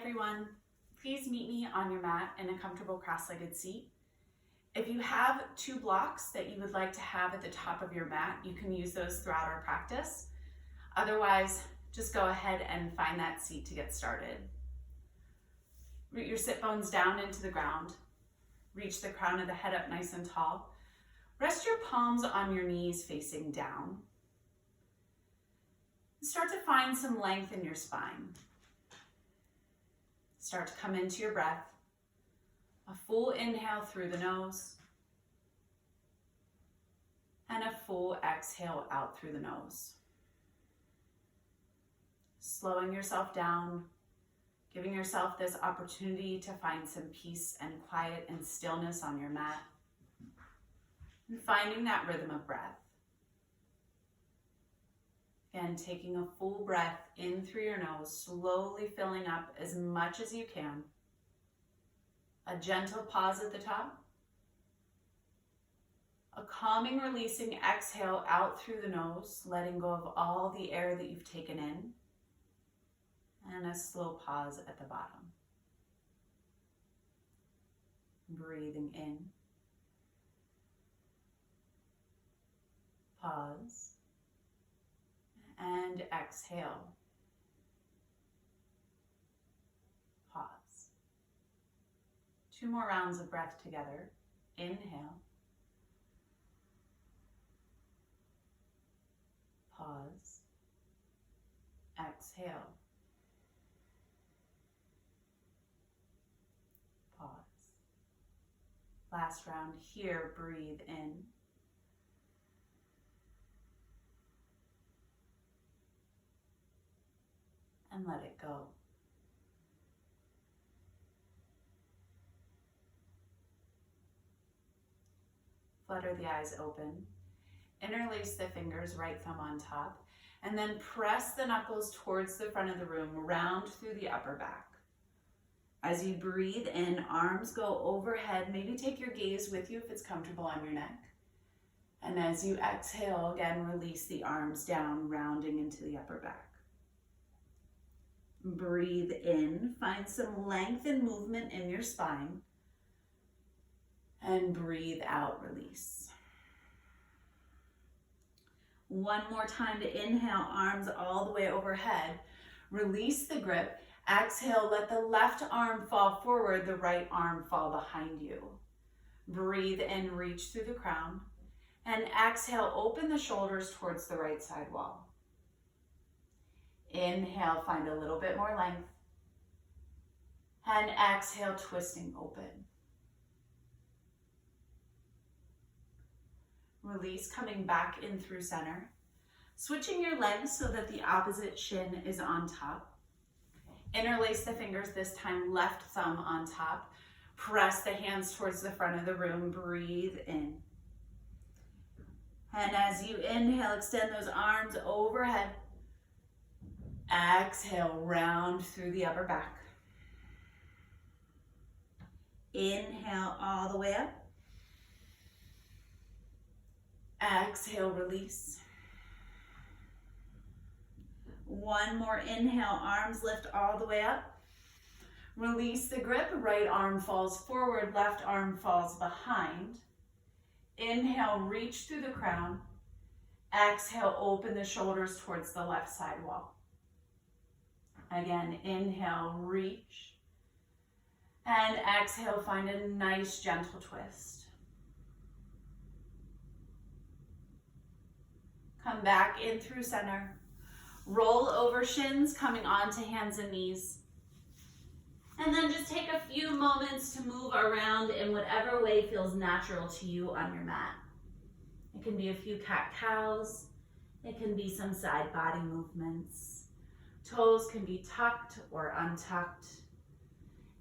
everyone. Please meet me on your mat in a comfortable cross-legged seat. If you have 2 blocks that you would like to have at the top of your mat, you can use those throughout our practice. Otherwise, just go ahead and find that seat to get started. Root your sit bones down into the ground. Reach the crown of the head up nice and tall. Rest your palms on your knees facing down. Start to find some length in your spine. Start to come into your breath. A full inhale through the nose. And a full exhale out through the nose. Slowing yourself down, giving yourself this opportunity to find some peace and quiet and stillness on your mat. And finding that rhythm of breath. Again, taking a full breath in through your nose, slowly filling up as much as you can. A gentle pause at the top. A calming, releasing exhale out through the nose, letting go of all the air that you've taken in. And a slow pause at the bottom. Breathing in. Pause. And exhale. Pause. 2 more rounds of breath together. Inhale. Pause. Exhale. Pause. Last round here, breathe in. And let it go. Flutter the eyes open. Interlace the fingers, right thumb on top, and then press the knuckles towards the front of the room, round through the upper back. As you breathe in, arms go overhead. Maybe take your gaze with you if it's comfortable on your neck. And as you exhale, again, release the arms down, rounding into the upper back. Breathe in, find some length and movement in your spine. And breathe out, release. One more time to inhale, arms all the way overhead. Release the grip. Exhale, let the left arm fall forward, the right arm fall behind you. Breathe in, reach through the crown. And exhale, open the shoulders towards the right side wall. Inhale, find a little bit more length. And exhale, twisting open. Release, coming back in through center. Switching your legs so that the opposite shin is on top. Interlace the fingers, this time left thumb on top. Press the hands towards the front of the room. Breathe in. And as you inhale, extend those arms overhead. Exhale, round through the upper back. Inhale all the way up. Exhale, release. One more inhale, arms lift all the way up. Release the grip, right arm falls forward, left arm falls behind. Inhale, reach through the crown. Exhale, open the shoulders towards the left side wall. Again, inhale, reach. And exhale, find a nice gentle twist. Come back in through center. Roll over shins, coming onto hands and knees. And then just take a few moments to move around in whatever way feels natural to you on your mat. It can be a few cat-cows. It can be some side body movements. Toes can be tucked or untucked.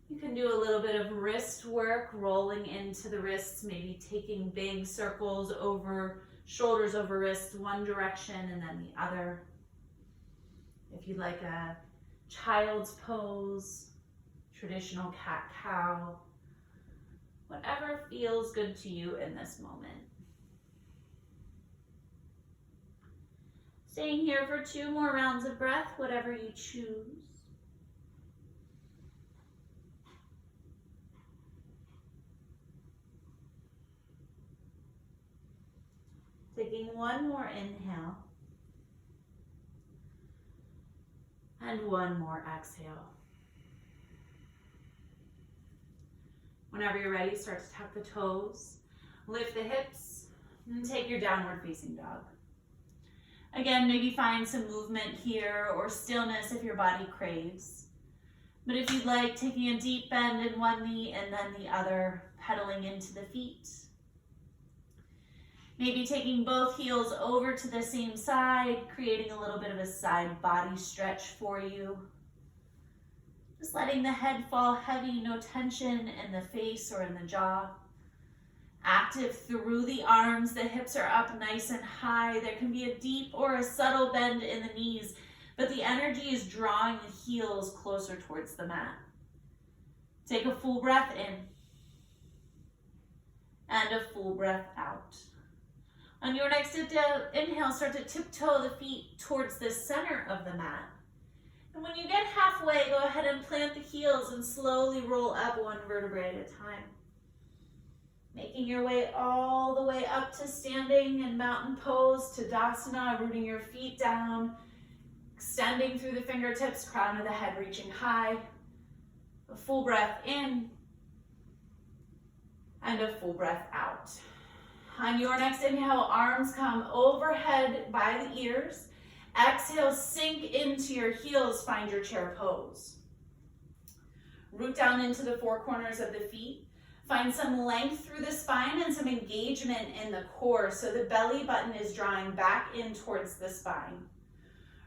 You can do a little bit of wrist work, rolling into the wrists, maybe taking big circles over shoulders over wrists, one direction and then the other. If you like a child's pose, traditional cat-cow, whatever feels good to you in this moment. Staying here for 2 more rounds of breath, whatever you choose. Taking one more inhale. And one more exhale. Whenever you're ready, start to tuck the toes, lift the hips, and take your downward facing dog. Again, maybe find some movement here or stillness if your body craves. But if you'd like, taking a deep bend in one knee and then the other, pedaling into the feet. Maybe taking both heels over to the same side, creating a little bit of a side body stretch for you. Just letting the head fall heavy, no tension in the face or in the jaw. Active through the arms, the hips are up nice and high. There can be a deep or a subtle bend in the knees, but the energy is drawing the heels closer towards the mat. Take a full breath in and a full breath out. On your next inhale, start to tiptoe the feet towards the center of the mat. And when you get halfway, go ahead and plant the heels and slowly roll up one vertebrae at a time. Making your way all the way up to standing and mountain pose, to Tadasana, rooting your feet down, extending through the fingertips, crown of the head reaching high. A full breath in and a full breath out. On your next inhale, arms come overhead by the ears. Exhale, sink into your heels, find your chair pose. Root down into the four corners of the feet. Find some length through the spine and some engagement in the core, so the belly button is drawing back in towards the spine.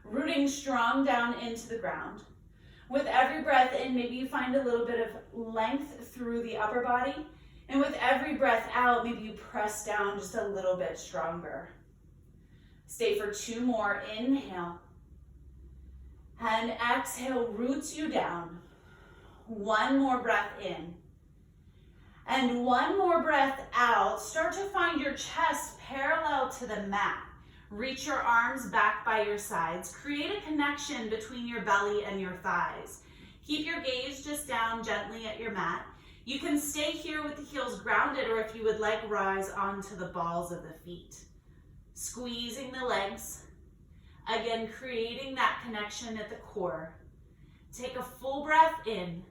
Rooting strong down into the ground. With every breath in, maybe you find a little bit of length through the upper body. And with every breath out, maybe you press down just a little bit stronger. Stay for two more. Inhale. And exhale, roots you down. One more breath in. And one more breath out. Start to find your chest parallel to the mat. Reach your arms back by your sides. Create a connection between your belly and your thighs. Keep your gaze just down gently at your mat. You can stay here with the heels grounded, or if you would like, rise onto the balls of the feet. Squeezing the legs. Again, creating that connection at the core. Take a full breath in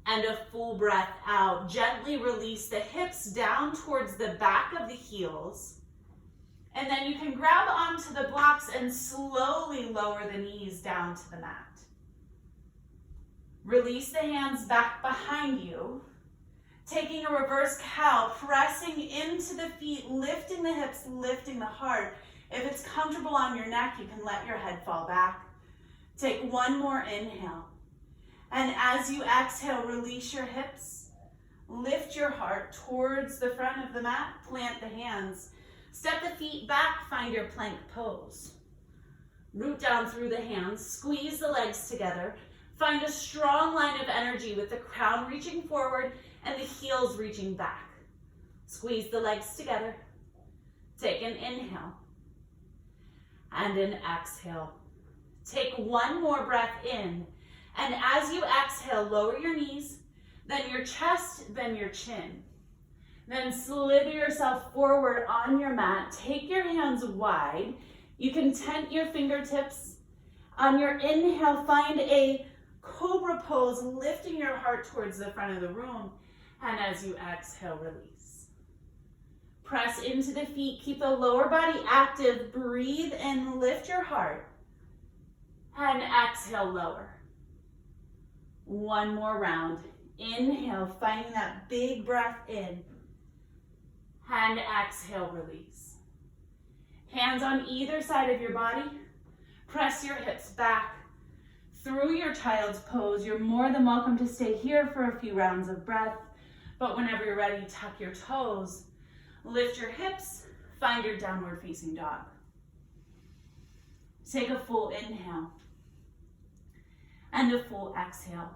and a full breath out. Gently release the hips down towards the back of the heels. And then you can grab onto the blocks and slowly lower the knees down to the mat. Release the hands back behind you. Taking a reverse cow, pressing into the feet, lifting the hips, lifting the heart. If it's comfortable on your neck, you can let your head fall back. Take one more inhale. And as you exhale, release your hips. Lift your heart towards the front of the mat. Plant the hands. Step the feet back. Find your plank pose. Root down through the hands. Squeeze the legs together. Find a strong line of energy with the crown reaching forward and the heels reaching back. Squeeze the legs together. Take an inhale and an exhale. Take one more breath in. And as you exhale, lower your knees, then your chest, then your chin. Then slither yourself forward on your mat. Take your hands wide. You can tent your fingertips. On your inhale, find a cobra pose, lifting your heart towards the front of the room. And as you exhale, release. Press into the feet. Keep the lower body active. Breathe in, lift your heart. And exhale, lower. One more round. Inhale, finding that big breath in. And exhale, release. Hands on either side of your body. Press your hips back through your child's pose. You're more than welcome to stay here for a few rounds of breath, but whenever you're ready, tuck your toes, lift your hips, find your downward facing dog. Take a full inhale and a full exhale.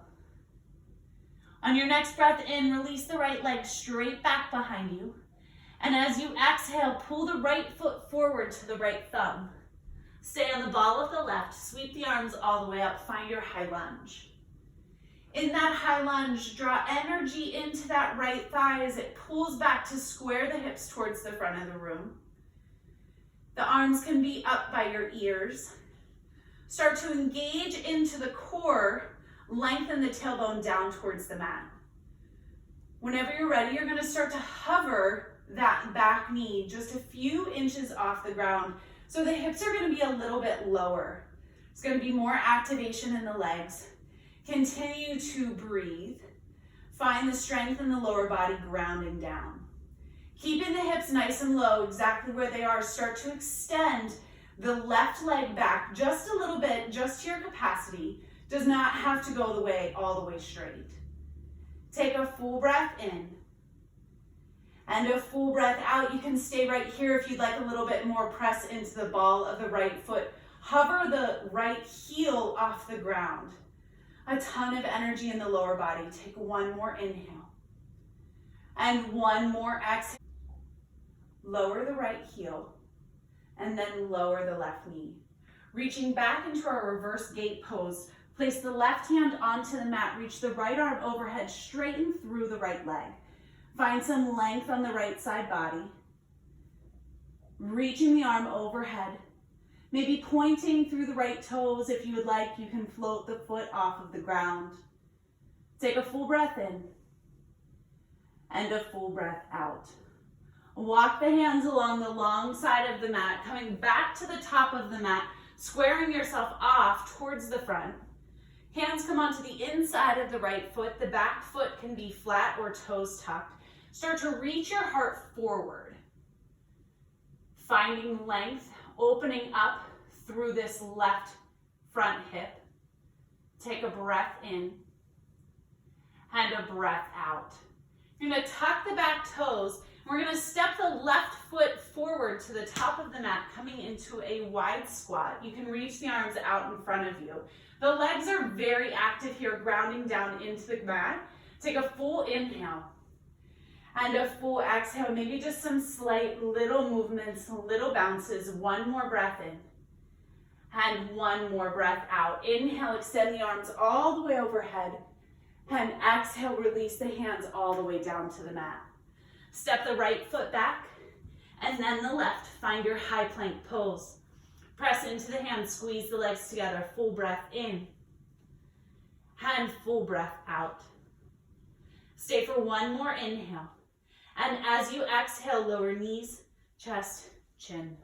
On your next breath in, release the right leg straight back behind you. And as you exhale, pull the right foot forward to the right thumb. Stay on the ball of the left, sweep the arms all the way up, find your high lunge. In that high lunge, draw energy into that right thigh as it pulls back to square the hips towards the front of the room. The arms can be up by your ears. Start to engage into the core, lengthen the tailbone down towards the mat. Whenever you're ready, you're gonna start to hover that back knee just a few inches off the ground. So the hips are gonna be a little bit lower. It's gonna be more activation in the legs. Continue to breathe. Find the strength in the lower body grounding down. Keeping the hips nice and low, exactly where they are, start to extend the left leg back just a little bit, just to your capacity. Does not have to go all the way straight. Take a full breath in and a full breath out. You can stay right here if you'd like a little bit more. Press into the ball of the right foot. Hover the right heel off the ground. A ton of energy in the lower body. Take one more inhale and one more exhale. Lower the right heel and then lower the left knee. Reaching back into our reverse gate pose. Place the left hand onto the mat. Reach the right arm overhead, straighten through the right leg. Find some length on the right side body. Reaching the arm overhead. Maybe pointing through the right toes. If you would like, you can float the foot off of the ground. Take a full breath in and a full breath out. Walk the hands along the long side of the mat, coming back to the top of the mat, squaring yourself off towards the front. Hands come onto the inside of the right foot. The back foot can be flat or toes tucked. Start to reach your heart forward. Finding length, opening up through this left front hip. Take a breath in and a breath out. You're gonna tuck the back toes. We're gonna step the left foot forward to the top of the mat, coming into a wide squat. You can reach the arms out in front of you. The legs are very active here, grounding down into the mat. Take a full inhale and a full exhale. Maybe just some slight little movements, little bounces. One more breath in and one more breath out. Inhale, extend the arms all the way overhead, and exhale, release the hands all the way down to the mat. Step the right foot back and then the left. Find your high plank pose. Press into the hands, squeeze the legs together. Full breath in and full breath out. Stay for one more inhale. And as you exhale, lower knees, chest, chin.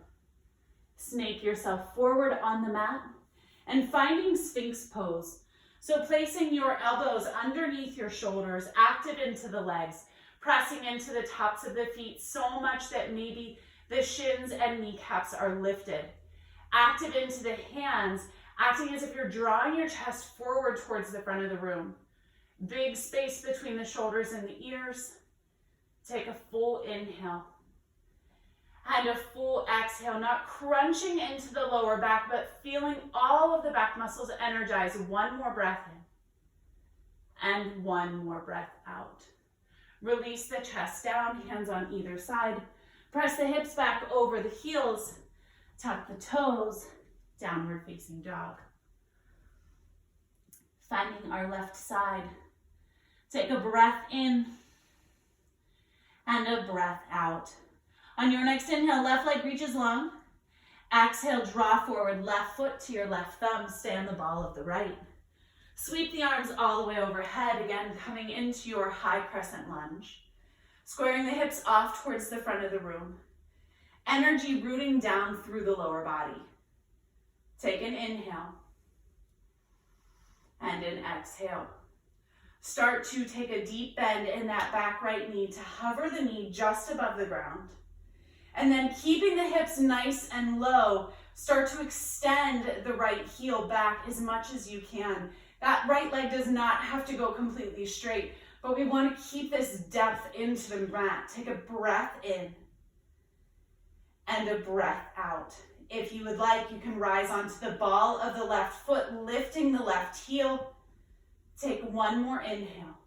Snake yourself forward on the mat and finding Sphinx pose. So placing your elbows underneath your shoulders, active into the legs, pressing into the tops of the feet so much that maybe the shins and kneecaps are lifted. Active into the hands, acting as if you're drawing your chest forward towards the front of the room. Big space between the shoulders and the ears. Take a full inhale and a full exhale, not crunching into the lower back, but feeling all of the back muscles energize. One more breath in and one more breath out. Release the chest down, hands on either side. Press the hips back over the heels. Tuck the toes, downward facing dog. Finding our left side. Take a breath in and a breath out. On your next inhale, left leg reaches long. Exhale, draw forward, left foot to your left thumb. Stay on the ball of the right. Sweep the arms all the way overhead, again coming into your high crescent lunge. Squaring the hips off towards the front of the room. Energy rooting down through the lower body. Take an inhale and an exhale. Start to take a deep bend in that back right knee to hover the knee just above the ground. And then keeping the hips nice and low, start to extend the right heel back as much as you can. That right leg does not have to go completely straight, but we want to keep this depth into the mat. Take a breath in and a breath out. If you would like, you can rise onto the ball of the left foot, lifting the left heel. Take one more inhale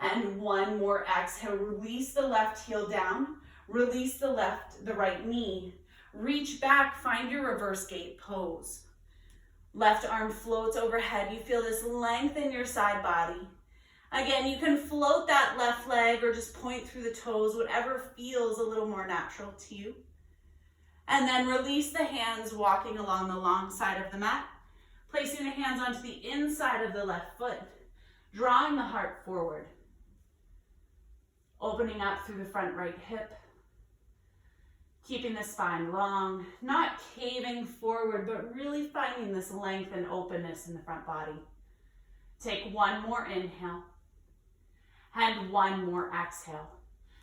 and one more exhale. Release the left heel down. Release the right knee. Reach back, find your reverse gate pose. Left arm floats overhead. You feel this length in your side body. Again, you can float that left leg or just point through the toes, whatever feels a little more natural to you. And then release the hands, walking along the long side of the mat, placing the hands onto the inside of the left foot, drawing the heart forward, opening up through the front right hip, keeping the spine long, not caving forward, but really finding this length and openness in the front body. Take one more inhale and one more exhale.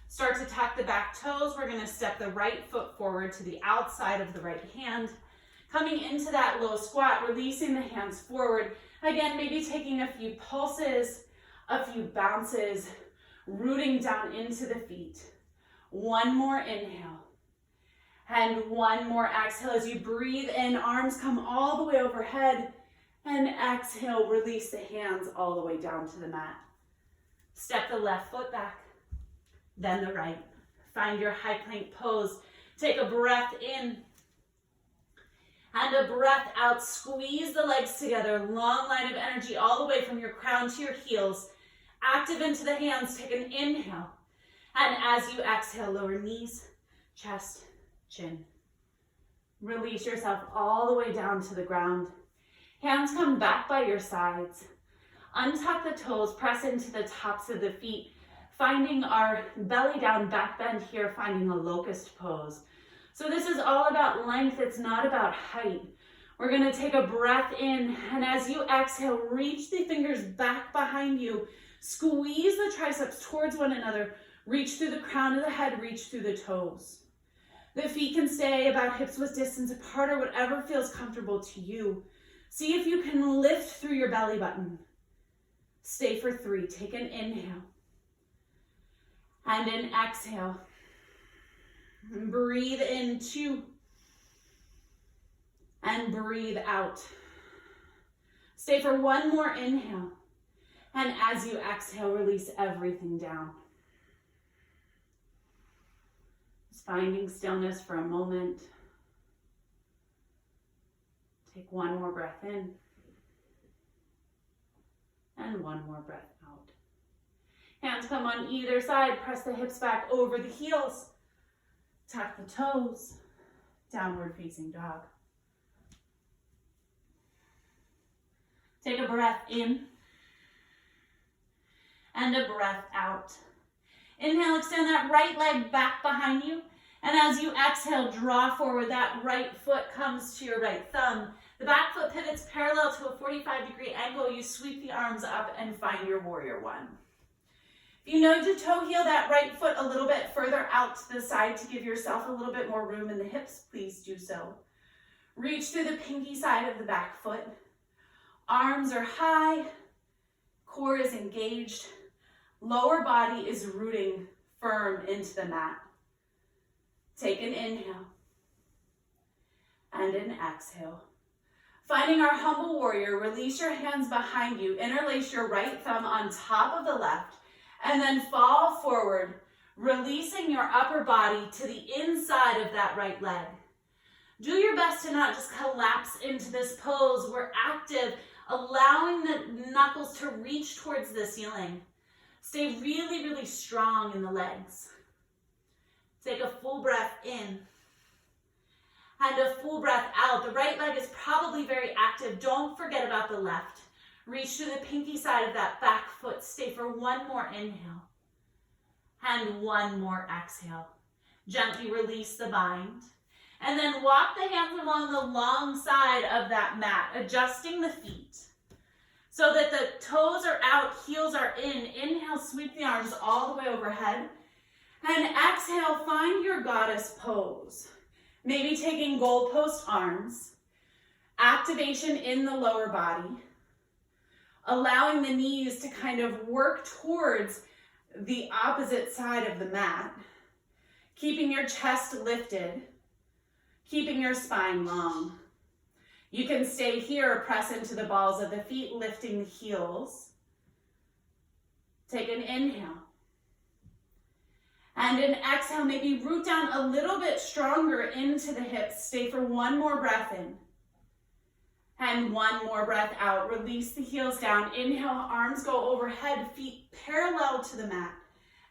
Start to tuck the back toes. We're going to step the right foot forward to the outside of the right hand. Coming into that low squat, releasing the hands forward. Again, maybe taking a few pulses, a few bounces, rooting down into the feet. One more inhale. And one more exhale. As you breathe in, arms come all the way overhead. And exhale, release the hands all the way down to the mat. Step the left foot back, then the right. Find your high plank pose. Take a breath in and a breath out. Squeeze the legs together. Long line of energy all the way from your crown to your heels. Active into the hands. Take an inhale. And as you exhale, lower knees, chest, chin. Release yourself all the way down to the ground. Hands come back by your sides. Untuck the toes, press into the tops of the feet, finding our belly down back bend here, finding the locust pose. So this is all about length, it's not about height. We're gonna take a breath in, and as you exhale, reach the fingers back behind you. Squeeze the triceps towards one another. Reach through the crown of the head, reach through the toes. The feet can stay about hips width distance apart or whatever feels comfortable to you. See if you can lift through your belly button. Stay for 3. Take an inhale. And an exhale. And breathe in 2. And breathe out. Stay for one more inhale. And as you exhale, release everything down. Just finding stillness for a moment. Take one more breath in. And one more breath out. Hands come on either side. Press the hips back over the heels. Tuck the toes. Downward facing dog. Take a breath in. And a breath out. Inhale, extend that right leg back behind you. And as you exhale, draw forward. That right foot comes to your right thumb. The back foot pivots parallel to a 45-degree angle. You sweep the arms up and find your warrior one. If you know to toe heel that right foot a little bit further out to the side to give yourself a little bit more room in the hips, please do so. Reach through the pinky side of the back foot. Arms are high. Core is engaged. Lower body is rooting firm into the mat. Take an inhale and an exhale. Finding our humble warrior, release your hands behind you, interlace your right thumb on top of the left, and then fall forward, releasing your upper body to the inside of that right leg. Do your best to not just collapse into this pose. We're active, allowing the knuckles to reach towards the ceiling. Stay really, really strong in the legs. Take a full breath in. And a full breath out. The right leg is probably very active. Don't forget about the left. Reach to the pinky side of that back foot. Stay for one more inhale. And one more exhale. Gently release the bind. And then walk the hands along the long side of that mat, adjusting the feet so that the toes are out, heels are in. Inhale, sweep the arms all the way overhead. And exhale, find your goddess pose. Maybe taking goalpost arms, activation in the lower body, allowing the knees to kind of work towards the opposite side of the mat, keeping your chest lifted, keeping your spine long. You can stay here or press into the balls of the feet, lifting the heels. Take an inhale. And an exhale, maybe root down a little bit stronger into the hips. Stay for one more breath in. And one more breath out. Release the heels down. Inhale, arms go overhead, feet parallel to the mat.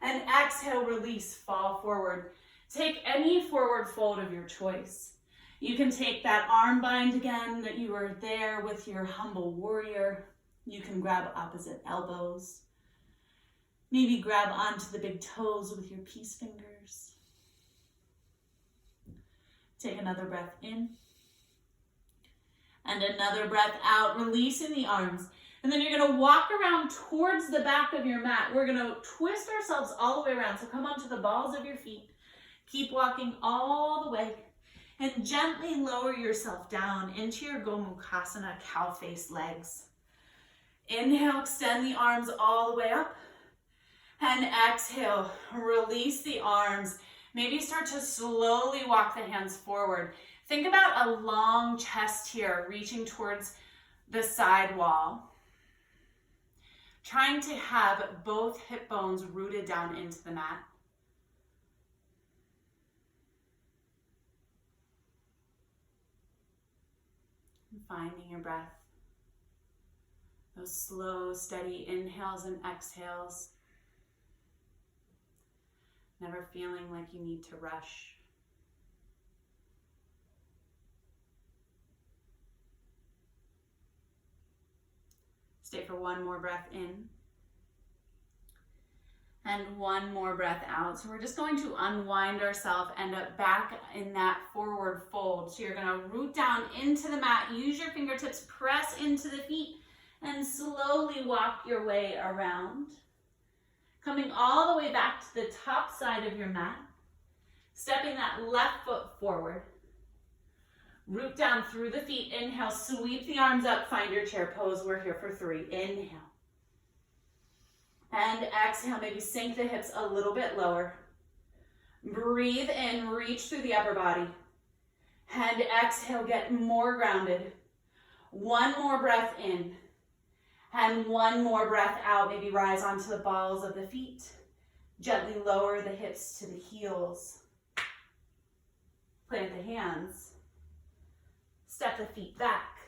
And exhale, release, fall forward. Take any forward fold of your choice. You can take that arm bind again that you were there with your humble warrior. You can grab opposite elbows. Maybe grab onto the big toes with your peace fingers. Take another breath in. And another breath out, releasing the arms. And then you're gonna walk around towards the back of your mat. We're gonna twist ourselves all the way around. So come onto the balls of your feet. Keep walking all the way. And gently lower yourself down into your Gomukhasana, cow face legs. Inhale, extend the arms all the way up. And exhale, release the arms. Maybe start to slowly walk the hands forward. Think about a long chest here, reaching towards the side wall. Trying to have both hip bones rooted down into the mat. And finding your breath. Those slow, steady inhales and exhales. Never feeling like you need to rush. Stay for one more breath in. And one more breath out. So we're just going to unwind ourselves, end up back in that forward fold. So you're gonna root down into the mat, use your fingertips, press into the feet, and slowly walk your way around. Coming all the way back to the top side of your mat, stepping that left foot forward. Root down through the feet, inhale, sweep the arms up, find your chair pose. We're here for 3, inhale. And exhale, maybe sink the hips a little bit lower. Breathe in, reach through the upper body. And exhale, get more grounded. One more breath in. And one more breath out, maybe rise onto the balls of the feet. Gently lower the hips to the heels. Plant the hands. Step the feet back.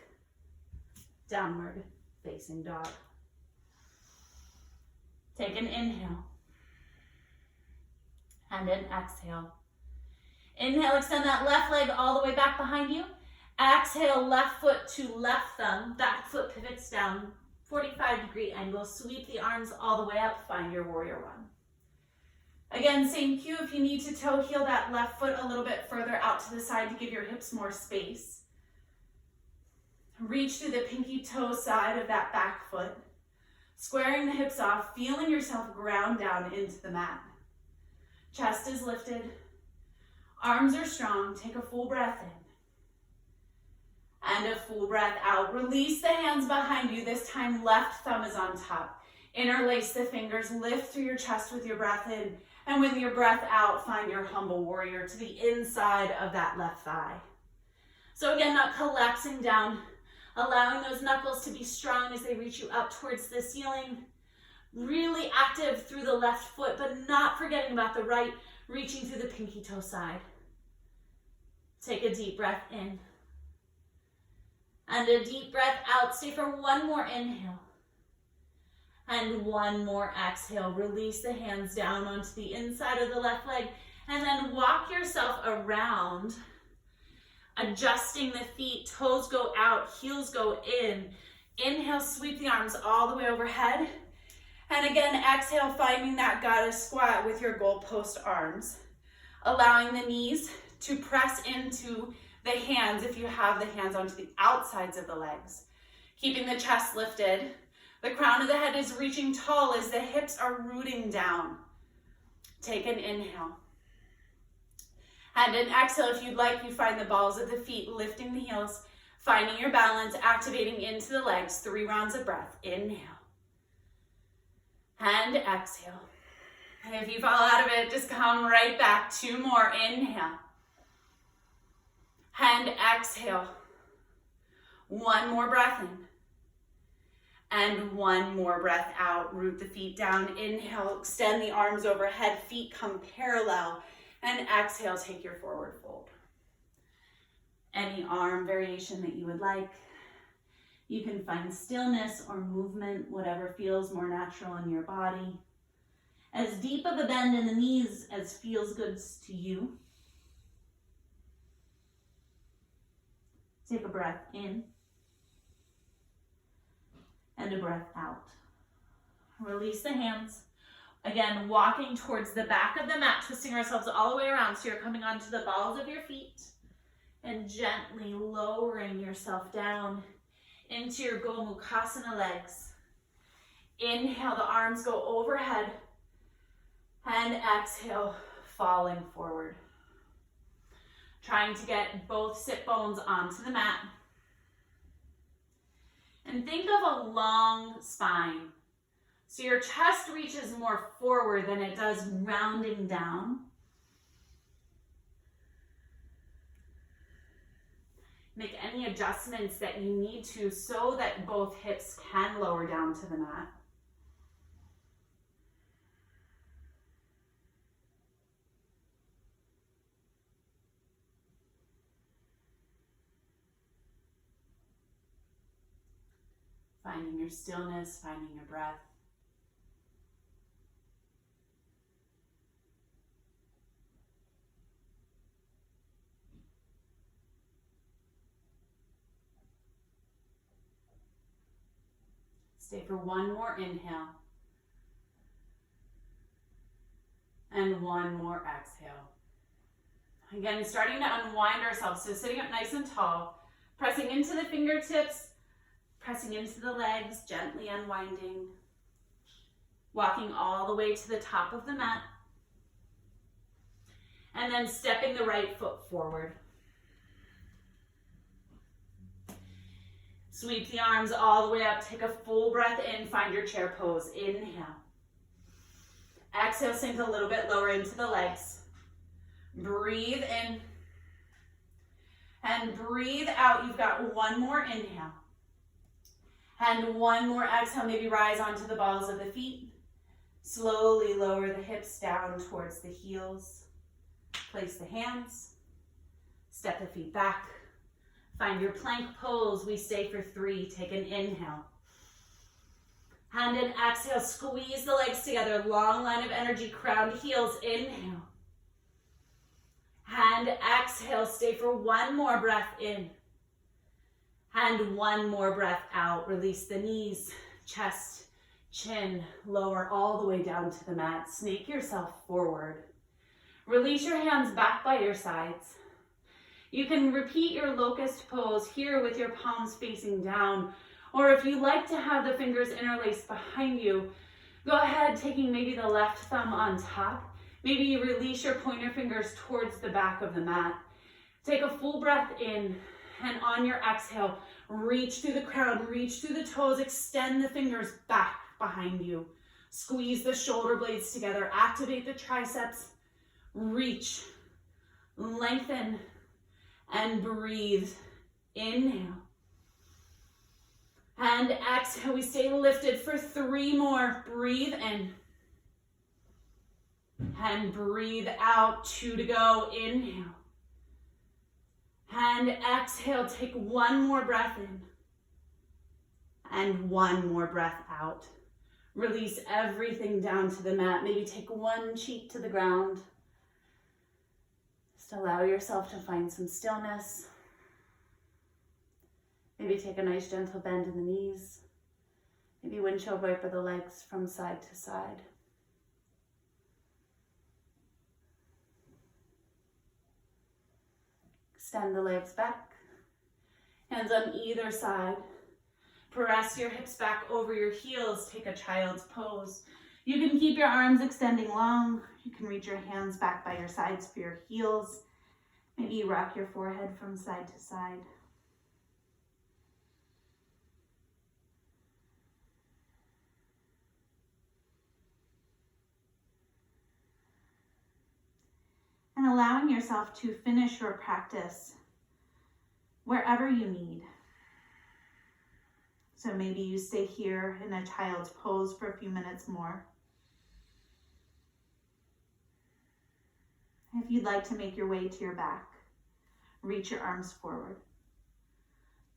Downward facing dog. Take an inhale. And an exhale. Inhale, extend that left leg all the way back behind you. Exhale, left foot to left thumb. Back foot pivots down. 45-degree angle, sweep the arms all the way up, find your warrior one. Again, same cue, if you need to toe heel that left foot a little bit further out to the side to give your hips more space. Reach through the pinky toe side of that back foot, squaring the hips off, feeling yourself ground down into the mat. Chest is lifted, arms are strong, take a full breath in. And a full breath out. Release the hands behind you. This time, left thumb is on top. Interlace the fingers. Lift through your chest with your breath in. And with your breath out, find your humble warrior to the inside of that left thigh. So again, not collapsing down. Allowing those knuckles to be strong as they reach you up towards the ceiling. Really active through the left foot, but not forgetting about the right, reaching through the pinky toe side. Take a deep breath in. And a deep breath out. Stay for one more inhale. And one more exhale. Release the hands down onto the inside of the left leg. And then walk yourself around. Adjusting the feet. Toes go out. Heels go in. Inhale, sweep the arms all the way overhead. And again, exhale, finding that goddess squat with your goalpost arms. Allowing the knees to press into the hands, if you have the hands, onto the outsides of the legs. Keeping the chest lifted. The crown of the head is reaching tall as the hips are rooting down. Take an inhale. And an exhale, if you'd like, you find the balls of the feet, lifting the heels, finding your balance, activating into the legs. 3 rounds of breath. Inhale. And exhale. And if you fall out of it, just come right back. 2 more. Inhale. And exhale. 1 more breath in. And 1 more breath out. Root the feet down. Inhale, extend the arms overhead. Feet come parallel. And exhale, take your forward fold. Any arm variation that you would like. You can find stillness or movement, whatever feels more natural in your body. As deep of a bend in the knees as feels good to you. Take a breath in and a breath out. Release the hands. Again, walking towards the back of the mat, twisting ourselves all the way around. So you're coming onto the balls of your feet and gently lowering yourself down into your Gomukhasana legs. Inhale, the arms go overhead, and exhale, falling forward. Trying to get both sit bones onto the mat. And think of a long spine. So your chest reaches more forward than it does rounding down. Make any adjustments that you need to so that both hips can lower down to the mat. Finding your stillness, finding your breath. Stay for one more inhale. And one more exhale. Again, starting to unwind ourselves. So sitting up nice and tall, pressing into the fingertips, pressing into the legs, gently unwinding. Walking all the way to the top of the mat. And then stepping the right foot forward. Sweep the arms all the way up. Take a full breath in. Find your chair pose. Inhale. Exhale, sink a little bit lower into the legs. Breathe in. And breathe out. You've got one more inhale. And one more exhale. Maybe rise onto the balls of the feet. Slowly lower the hips down towards the heels. Place the hands. Step the feet back. Find your plank pose. We stay for 3. Take an inhale. And an exhale. Squeeze the legs together. Long line of energy. Crown to heels. Inhale. And exhale. Stay for one more breath in. And one more breath out. Release the knees, chest, chin. Lower all the way down to the mat. Snake yourself forward. Release your hands back by your sides. You can repeat your locust pose here with your palms facing down. Or if you like to have the fingers interlaced behind you, go ahead taking maybe the left thumb on top. Maybe you release your pointer fingers towards the back of the mat. Take a full breath in, and on your exhale, reach through the crown, reach through the toes, extend the fingers back behind you. Squeeze the shoulder blades together, activate the triceps, reach, lengthen, and breathe. Inhale. And exhale. We stay lifted for 3 more. Breathe in. And breathe out. 2 to go. Inhale. And exhale. Take one more breath in. And one more breath out. Release everything down to the mat. Maybe take one cheek to the ground. Just allow yourself to find some stillness. Maybe take a nice gentle bend in the knees. Maybe windshield wiper the legs from side to side. Extend the legs back. Hands on either side. Press your hips back over your heels. Take a child's pose. You can keep your arms extending long. You can reach your hands back by your sides for your heels. Maybe you rock your forehead from side to side. And allowing yourself to finish your practice wherever you need. So maybe you stay here in a child's pose for a few minutes more. If you'd like to make your way to your back, reach your arms forward.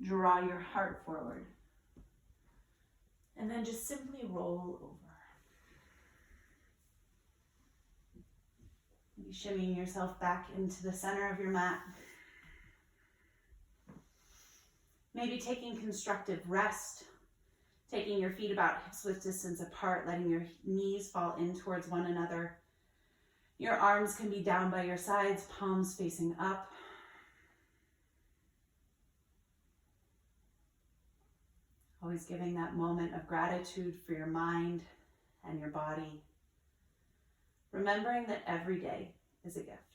Draw your heart forward. And then just simply roll over. shimmying yourself back into the center of your mat. Maybe taking constructive rest, taking your feet about hips-width distance apart, letting your knees fall in towards one another. Your arms can be down by your sides, palms facing up. Always giving that moment of gratitude for your mind and your body. Remembering that every day is a gift.